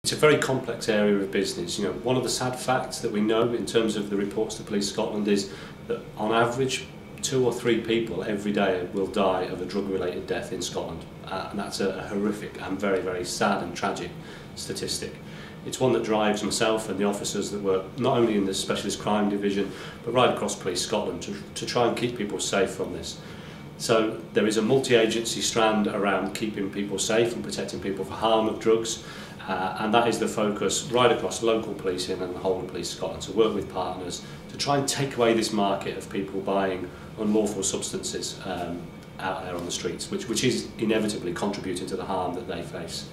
It's a very complex area of business. You know, one of the sad facts that we know in terms of the reports to Police Scotland is that on average 2 or 3 people every day will die of a drug-related death in Scotland, and that's a horrific and very, very sad and tragic statistic. It's one that drives myself and the officers that work not only in the Specialist Crime Division but right across Police Scotland to try and keep people safe from this. So there is a multi-agency strand around keeping people safe and protecting people for harm of drugs, and that is the focus right across local policing and the whole of Police Scotland, to work with partners to try and take away this market of people buying unlawful substances out there on the streets, which is inevitably contributing to the harm that they face.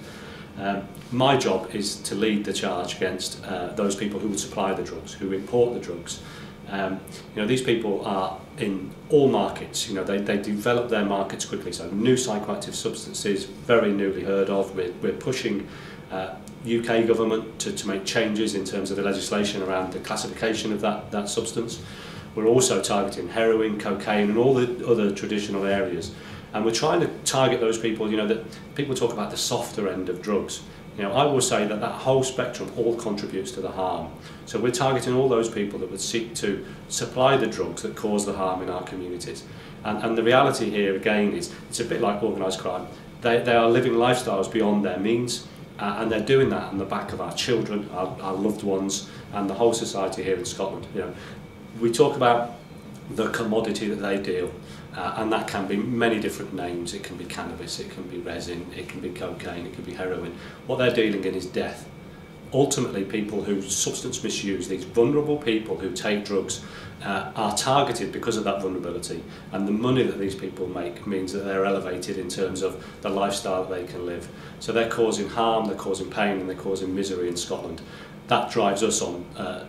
My job is to lead the charge against those people who would supply the drugs, who import the drugs. You know, these people are in all markets. You know, they develop their markets quickly. So new psychoactive substances, very newly heard of. We're pushing UK government to make changes in terms of the legislation around the classification of that substance. We're also targeting heroin, cocaine and all the other traditional areas. And we're trying to target those people, you know, that people talk about the softer end of drugs. You know, I will say that that whole spectrum all contributes to the harm. So we're targeting all those people that would seek to supply the drugs that cause the harm in our communities. And the reality here, again, is it's a bit like organised crime. They are living lifestyles beyond their means, and they're doing that on the back of our children, our loved ones, and the whole society here in Scotland. You know, we talk about the commodity that they deal, and that can be many different names. It can be cannabis, it can be resin, it can be cocaine, it can be heroin. What they're dealing in is death. Ultimately, people who substance misuse, these vulnerable people who take drugs, are targeted because of that vulnerability, and the money that these people make means that they're elevated in terms of the lifestyle that they can live. So they're causing harm, they're causing pain, and they're causing misery in Scotland. That drives us on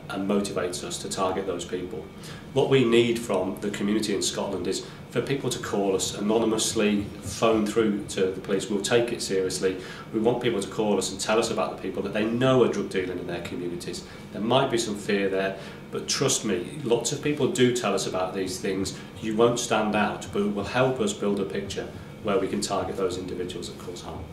and motivates us to target those people. What we need from the community in Scotland is for people to call us anonymously, phone through to the police. We'll take it seriously. We want people to call us and tell us about the people that they know are drug dealing in their communities. There might be some fear there, but trust me, lots of people do tell us about these things. You won't stand out, but it will help us build a picture where we can target those individuals that cause harm.